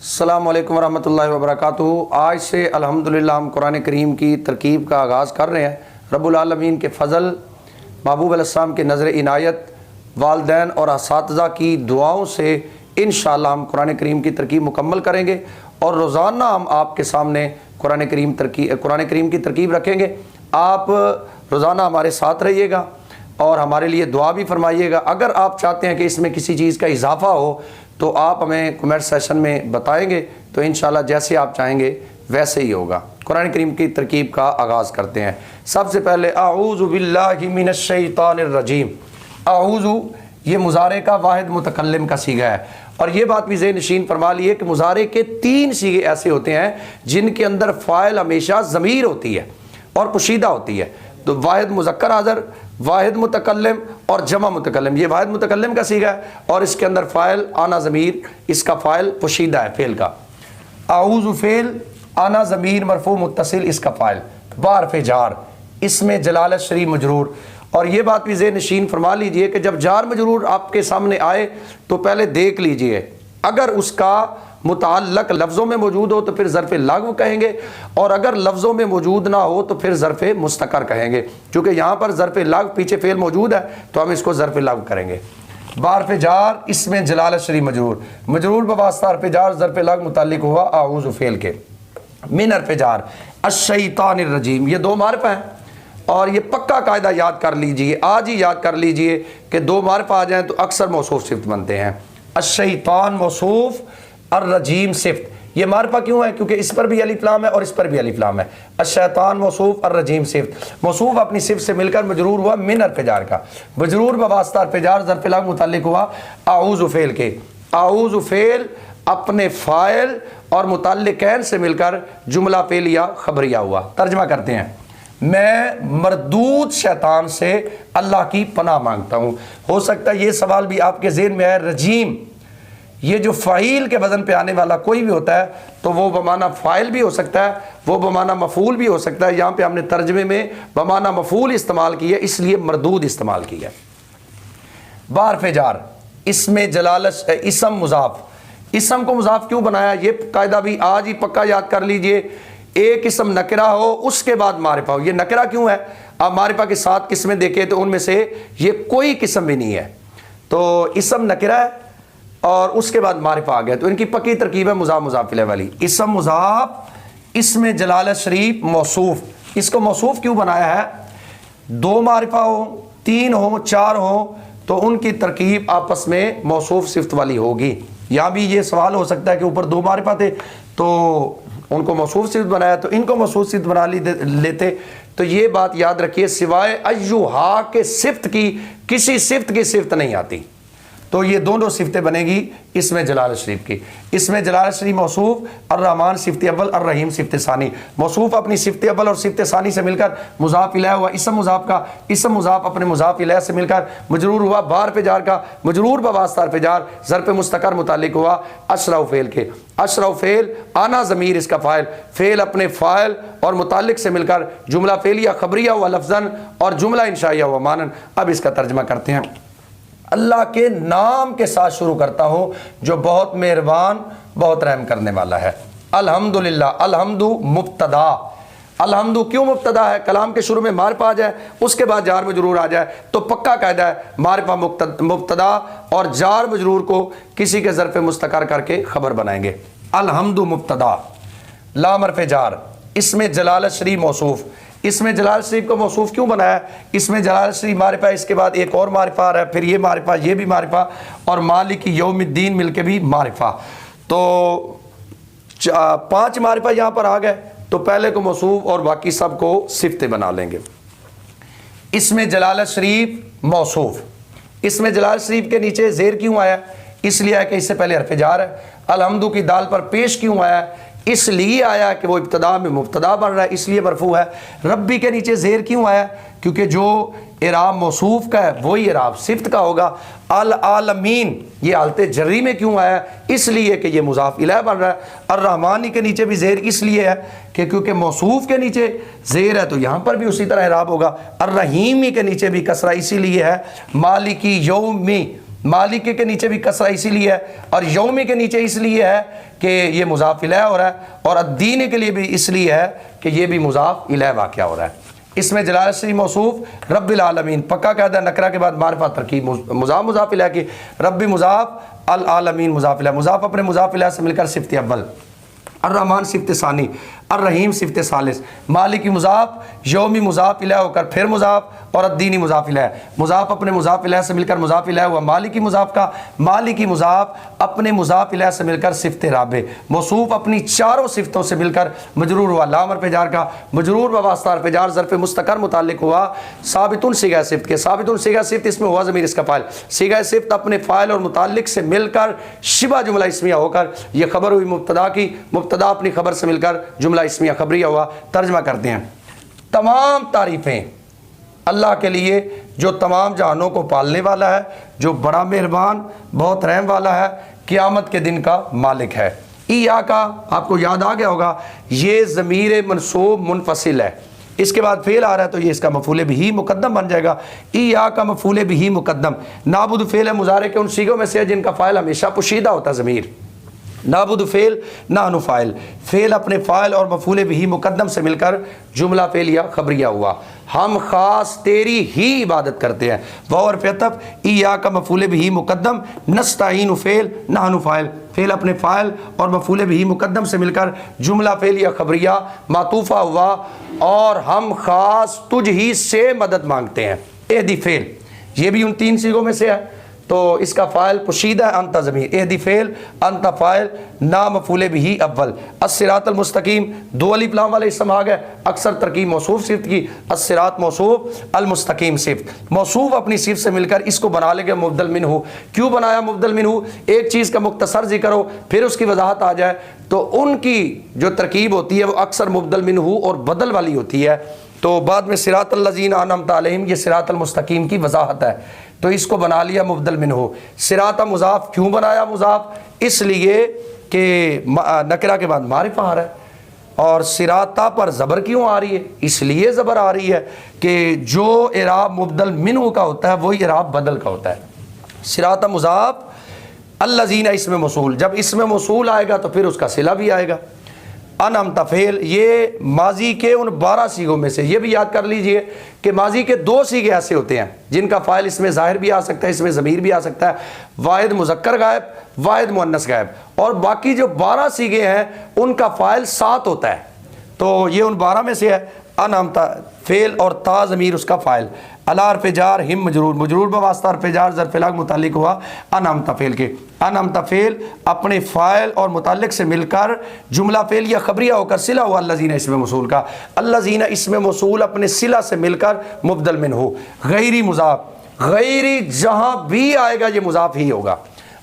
السلام علیکم ورحمۃ اللہ وبرکاتہ۔ آج سے الحمدللہ ہم قرآن کریم کی ترکیب کا آغاز کر رہے ہیں۔ رب العالمین کے فضل، محبوب علیہ السلام کے نظر عنایت، والدین اور اساتذہ کی دعاؤں سے انشاءاللہ ہم قرآن کریم کی ترکیب مکمل کریں گے اور روزانہ ہم آپ کے سامنے قرآن کریم کی ترکیب رکھیں گے۔ آپ روزانہ ہمارے ساتھ رہیے گا اور ہمارے لیے دعا بھی فرمائیے گا۔ اگر آپ چاہتے ہیں کہ اس میں کسی چیز کا اضافہ ہو تو آپ ہمیں کمنٹ سیشن میں بتائیں گے، تو انشاءاللہ جیسے آپ چاہیں گے ویسے ہی ہوگا۔ قرآن کریم کی ترکیب کا آغاز کرتے ہیں۔ سب سے پہلے اعوذ باللہ من الشیطان الرجیم۔ اعوذ یہ مضارع کا واحد متکلم کا صیغہ ہے، اور یہ بات بھی ذہن نشین فرما لیے کہ مضارع کے 3 صیغے ایسے ہوتے ہیں جن کے اندر فاعل ہمیشہ ضمیر ہوتی ہے اور پوشیدہ ہوتی ہے۔ تو واحد مذکر حاضر، واحد متکلم اور جمع متکلم، یہ واحد متکلم کا صیغہ ہے اور اس کے اندر فاعل آنا ضمیر، اس کا فاعل پوشیدہ ہے فعل کا۔ اعوذ فعل، آنا ضمیر مرفوع متصل، اس کا فاعل بحرف جار، اس میں جلالت شریف مجرور۔ اور یہ بات بھی ذہن نشین فرما لیجئے کہ جب جار مجرور آپ کے سامنے آئے تو پہلے دیکھ لیجئے، اگر اس کا متعلق لفظوں میں موجود ہو تو پھر ظرف لغو کہیں گے، اور اگر لفظوں میں موجود نہ ہو تو پھر ظرف مستقر کہیں گے۔ چونکہ یہاں پر ظرف لغو پیچھے فعل موجود ہے تو ہم اس کو ظرف لغو کریں گے۔ بحرف جار، اس میں جلالت شریف مجرور، مجرور بواسطہ حرف جار ظرف لغو متعلق ہوا اعوذ فعل کے۔ من حرف جار، الشیطان الرجیم، یہ 2 معرفہ ہیں اور یہ پکا قاعدہ یاد کر لیجئے، آج ہی یاد کر لیجئے کہ 2 معرفہ آ جائیں تو اکثر موصوف صفت بنتے ہیں۔ الشیطان موصوف، الرجیم صفت۔ یہ معرفہ کیوں ہے؟ کیونکہ اس پر بھی الف لام ہے اور اس پر بھی الف لام ہے۔ الشیطان موصوف، الرجیم صفت۔ موصوف اپنی صفت سے مل کر مجرور ہوا من حرف جار کا، مجرور بواسطہ حرف جار ظرف لغو متعلق ہوا اعوذ فعل کے۔ اعوذ فعل اپنے فاعل اور متعلقین سے مل کر جملہ فعلیہ خبریہ ہوا۔ ترجمہ کرتے ہیں، میں مردود شیطان سے اللہ کی پناہ مانگتا ہوں۔ ہو سکتا ہے یہ سوال بھی آپ کے ذہن میں ہے، رجیم یہ جو فاعل کے وزن پہ آنے والا کوئی بھی ہوتا ہے تو وہ بمعنی فاعل بھی ہو سکتا ہے، وہ بمعنی مفعول بھی ہو سکتا ہے۔ یہاں پہ ہم نے ترجمے میں بمعنی مفعول استعمال کی ہے، اس لیے مردود استعمال کی ہے۔ بحرف جار، اس میں جلالت، اسم مضاف، اسم کو مضاف کیوں بنایا یہ قاعدہ بھی آج ہی پکا یاد کر لیجئے۔ ایک اسم نکرہ ہو اس کے بعد معرفہ ہو، یہ نکرہ کیوں ہے؟ آپ معرفہ کے 7 قسمیں دیکھیں تو ان میں سے یہ کوئی قسم بھی نہیں ہے، تو اسم نکرہ ہے اور اس کے بعد معرفہ آ گیا، تو ان کی پکی ترکیب ہے مضاف مضاف الیہ والی۔ اسم مضاف، اس میں جلالت شریف موصوف، اس کو موصوف کیوں بنایا ہے؟ 2 معرفہ ہو، 3 ہو، 4 ہو تو ان کی ترکیب آپس میں موصوف صفت والی ہوگی۔ یہاں بھی یہ سوال ہو سکتا ہے کہ اوپر 2 معرفہ تھے تو ان کو موصوف صفت بنایا تو ان کو موصوف صفت بنا لیتے، تو یہ بات یاد رکھیے سوائے ایہا کے صفت کی کسی صفت کی صفت نہیں آتی، تو یہ دونوں صفتیں بنے گی اس میں جلالت شریف کی۔ اس میں جلالت شریف موصوف، الرحمن صفت اول، الرحیم صفت ثانی۔ موصوف اپنی صفت اول اور صفت ثانی سے مل کر مضاف الیہ ہوا اسم مضاف کا، اسم مضاف اپنے مضاف الیہ سے مل کر مجرور ہوا بحرف جار کا، مجرور بواسطہ حرف جار ظرف مستقر متعلق ہوا اشرع فعل کے۔ اشرع فعل، آنا ضمیر اس کا فاعل، فعل اپنے فاعل اور متعلق سے مل کر جملہ فعلیہ خبریہ ہوا لفظاً اور جملہ انشائیہ ہوا مانن۔ اب اس کا ترجمہ کرتے ہیں۔ اللہ کے نام کے ساتھ شروع کرتا ہوں جو بہت مہربان بہت رحم کرنے والا ہے۔ الحمدللہ، الحمد مبتدا، الحمد کیوں مبتدا ہے؟ کلام کے شروع میں معرفہ آ جائے اس کے بعد جار مجرور آ جائے تو پکا قاعدہ ہے معرفہ مبتدا اور جار مجرور کو کسی کے ظرف مستقر کر کے خبر بنائیں گے۔ الحمد مبتدا، لام حرف جار، اس میں جلالت شریف موصوف، اس میں جلالت شریف کو موصوف کیوں بنایا؟ اس میں جلالت شریف معرفہ ہے، اس کے بعد ایک اور معرفہ آ رہا ہے، پھر یہ معرفہ، یہ بھی معرفہ، اور مالک یوم الدین مل کے بھی معرفہ، تو 5 معرفہ یہاں پر آ گئے، تو پہلے کو موصوف اور باقی سب کو صفتیں بنا لیں گے۔ اس میں جلالت شریف موصوف، اس میں جلالت شریف کے نیچے زیر کیوں آیا؟ اس لیے ہے کہ اس سے پہلے حرف جار ہے۔ الحمد کی دال پر پیش کیوں آیا؟ اس لیے آیا کہ وہ ابتدا میں مبتدا بن رہا ہے، اس لیے مرفوع ہے۔ ربی کے نیچے زیر کیوں آیا؟ کیونکہ جو اعراب موصوف کا ہے وہی اعراب صفت کا ہوگا۔ العالمین یہ حالت جری میں کیوں آیا؟ اس لیے کہ یہ مضاف الیہ بن رہا ہے۔ الرحمانی کے نیچے بھی زیر اس لیے ہے کہ کیونکہ موصوف کے نیچے زیر ہے تو یہاں پر بھی اسی طرح اعراب ہوگا۔ الرحیمی کے نیچے بھی کسرہ اسی لیے ہے۔ مالکی یومی مالک کے نیچے بھی کسرہ اسی لیے ہے، اور یومی کے نیچے اس لیے ہے کہ یہ مضاف الیہ ہو رہا ہے، اور الدین کے لیے بھی اس لیے ہے کہ یہ بھی مضاف الیہ واقعہ ہو رہا ہے۔ اس میں جلالت سے موصوف رب العالمین، پکا قاعدہ نکرہ کے بعد معرفہ ترکیب، مضاف الیہ کی، رب مضاف، العالمین مضاف الیہ، مضاف اپنے مضاف الیہ سے مل کر صفت اول، الرحمن صفت ثانی، الرحیم صفت ثالث، مالکی مضاف، یومی مضاف الیہ ہو کر پھر مضاف، اور الدینی مضاف الیہ، مضاف اپنے مضاف الیہ سے مل کر مضاف الیہ ہوا مالکی مضاف کا، مالکی مضاف اپنے مضاف الیہ سے مل کر صفت رابع، موصوف اپنی چاروں صفتوں سے مل کر مجرور ہوا لام حرف جار کا، مجرور بواسطہ حرف جار ظرف مستقر متعلق ہوا ثابت صیغہ صفت کے، ثابت صیغہ صفت اس میں ہوا ضمیر اس کا فاعل، صیغہ صفت اپنے فاعل اور متعلق سے مل کر شبہ جملہ اسمیہ ہو کر یہ خبر ہوئی مبتدا کی، مبتدا اپنی خبر سے مل کر جملہ اسمیہ خبریہ ہوا۔ ترجمہ کرتے ہیں، تمام تعریفیں اللہ کے لیے جو تمام جہانوں کو پالنے والا ہے، جو بڑا مہربان بہت رحم والا ہے، قیامت کے دن کا مالک ہے۔ ایا کا آپ کو یاد آ گیا ہوگا، یہ ضمیر منصوب منفصل ہے، اس کے بعد فعل آ رہا ہے تو یہ اس کا مفعول بھی مقدم بن جائے گا، ایا کا مفعول بھی مقدم۔ نعبد فعل مضارع کے ان صیغوں میں سے ہے جن کا فاعل ہمیشہ پوشیدہ ہوتا ہے ضمیر، نعبد فعل نحن فاعل، فعل اپنے فاعل اور مفعول بھی مقدم سے مل کر جملہ فعلیہ خبریہ ہوا، ہم خاص تیری ہی عبادت کرتے ہیں، واو حرف عطف، ایا کا مفعول بھی مقدم، نستعین فعل نحن فاعل، فعل اپنے فاعل اور مفعول بھی مقدم سے مل کر جملہ فعلیہ خبریہ معطوفہ ہوا، اور ہم خاص تجھ ہی سے مدد مانگتے ہیں، اہدی فعل یہ بھی ان تین صیغوں میں سے ہے تو اس کا فاعل پوشیدہ ہے انت ضمیر، اہدی فعل انت فاعل نا مفعول بھی اول، الصراط المستقیم دو الف لام والے اسم آ گئے، اکثر ترکیب موصوف صفت کی، الصراط موصوف المستقیم صفت، موصوف اپنی صفت سے مل کر اس کو بنا لے گا مبدل منہ۔ کیوں بنایا مبدل منہ؟ ایک چیز کا مختصر ذکر ہو پھر اس کی وضاحت آ جائے، تو ان کی جو ترکیب ہوتی ہے وہ اکثر مبدل منہ اور بدل والی ہوتی ہے، تو بعد میں صراط الذین انعمت علیہم یہ صراط المستقیم کی وضاحت ہے، تو اس کو بنا لیا مبدل منہ۔ صراط مضاف کیوں بنایا مضاف؟ اس لیے کہ نکرہ کے بعد معرفہ آ رہا ہے، اور صراطہ پر زبر کیوں آ رہی ہے؟ اس لیے زبر آ رہی ہے کہ جو اعراب مبدل منہ کا ہوتا ہے وہی اعراب بدل کا ہوتا ہے۔ صراط مضاف، الذین اسم موصول، جب اسم موصول آئے گا تو پھر اس کا صلہ بھی آئے گا۔ انعمت فعل یہ ماضی کے ان 12 صیغوں میں سے، یہ بھی یاد کر لیجئے کہ ماضی کے 2 صیغے ایسے ہوتے ہیں جن کا فاعل اس میں ظاہر بھی آ سکتا ہے، اس میں ضمیر بھی آ سکتا ہے، واحد مذکر غائب، واحد مؤنث غائب، اور باقی جو 12 صیغے ہیں ان کا فاعل 7 ہوتا ہے، تو یہ ان 12 میں سے ہے۔ انعمت فعل اور تا ضمیر اس کا فاعل، الا حرف جار ہم مجرور، مجرور بواسطہ حرف جار ظرف لاغ متعلق ہوا انعمت فعل کے، انعمت فعل اپنے فاعل اور متعلق سے مل کر جملہ فعلیہ خبریہ ہو کر صلہ ہوا الذین اسم موصول کا، الذین اسم موصول اپنے صلہ سے مل کر مبدل منہ ہو۔ غیری مضاف، غیری جہاں بھی آئے گا یہ مضاف ہی ہوگا۔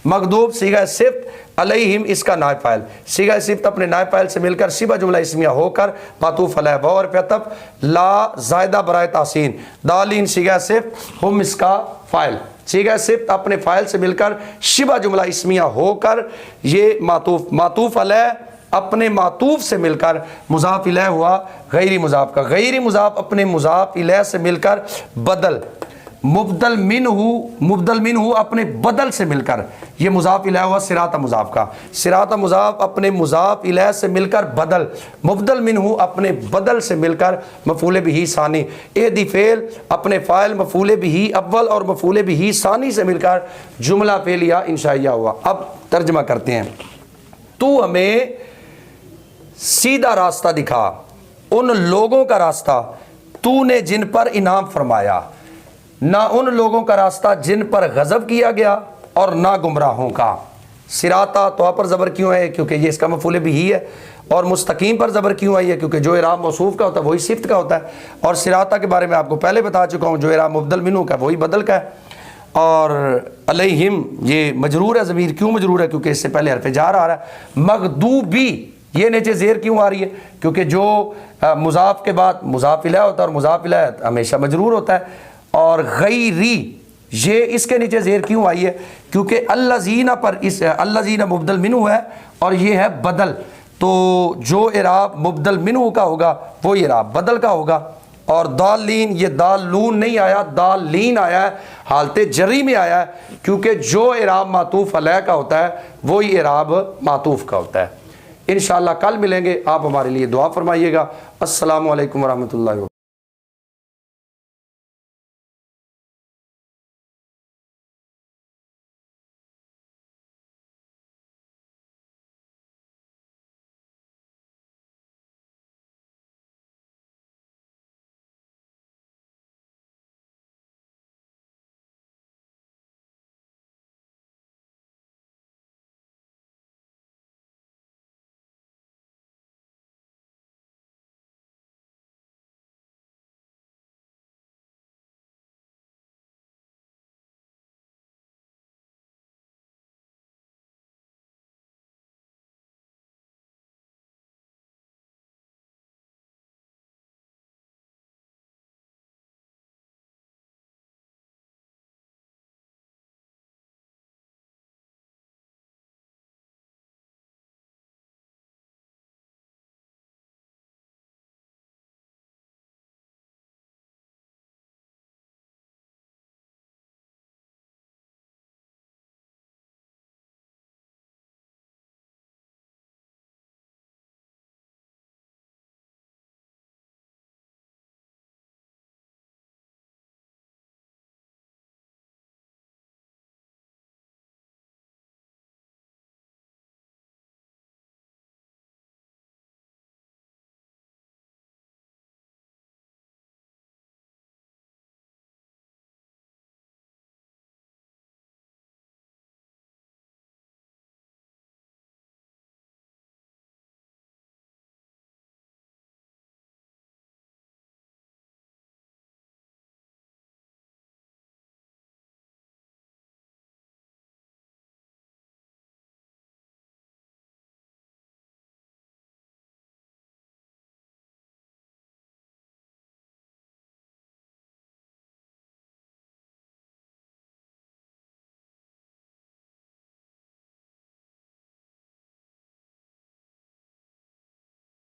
مغضوب صیغہ صفت، علیہم اس کا نائب فاعل، صیغہ صفت اپنے نائب فاعل سے مل کر شبہ جملہ اسمیہ ہو کر معطوف علیہ، واو حرف عطف لا زائدہ برائے تحسین، دالین صیغہ صفت، ہم اس کا فاعل، صیغہ صفت اپنے فاعل سے مل کر شبہ جملہ اسمیہ ہو کر یہ معطوف علیہ اپنے معطوف سے مل کر مضاف الیہ ہوا غیری مضاف کا، غیری مضاف اپنے مضاف الیہ سے مل کر بدل، مبدل منہ اپنے بدل سے مل کر یہ مضاف الیہ ہوا صراط مضاف کا، صراط مضاف اپنے مضاف الیہ سے مل کر بدل، مبدل منہ اپنے بدل سے مل کر مفعول بہ ثانی، اہدی فعل اپنے فاعل مفعول بہ اول اور مفعول بہ ثانی سے مل کر جملہ فعلیہ انشائیہ ہوا۔ اب ترجمہ کرتے ہیں، تو ہمیں سیدھا راستہ دکھا، ان لوگوں کا راستہ تو نے جن پر انعام فرمایا، نہ ان لوگوں کا راستہ جن پر غضب کیا گیا اور نہ گمراہوں کا۔ صراطہ تو پر زبر کیوں ہے؟ کیونکہ یہ اس کا مفعول بھی ہے، اور مستقیم پر زبر کیوں آئی ہے؟ کیونکہ جو اعراب موصوف کا ہوتا ہے وہی صفت کا ہوتا ہے، اور صراطہ کے بارے میں آپ کو پہلے بتا چکا ہوں جو اعراب مبدل منہ کا وہی بدل کا ہے، اور علیہم یہ مجرور ہے، ضمیر کیوں مجرور ہے؟ کیونکہ اس سے پہلے حرف جار آ رہا ہے۔ مغضوبی یہ نیچے زیر کیوں آ رہی ہے؟ کیونکہ جو مضاف کے بعد مضاف الیہ ہوتا ہے اور مضاف الیہ ہمیشہ مجرور ہوتا ہے، اور غیری یہ اس کے نیچے زیر کیوں آئی ہے؟ کیونکہ الذین پر اس الذین مبدل منہ ہے اور یہ ہے بدل، تو جو اعراب مبدل منہ کا ہوگا وہ اعراب بدل کا ہوگا۔ اور دالین یہ دالون نہیں آیا، دالین آیا ہے، حالت جری میں آیا ہے، کیونکہ جو اعراب معطوف علیہ کا ہوتا ہے وہی اعراب معطوف کا ہوتا ہے۔ انشاءاللہ کل ملیں گے، آپ ہمارے لیے دعا فرمائیے گا۔ السلام علیکم ورحمۃ اللہ وبرکاتہ۔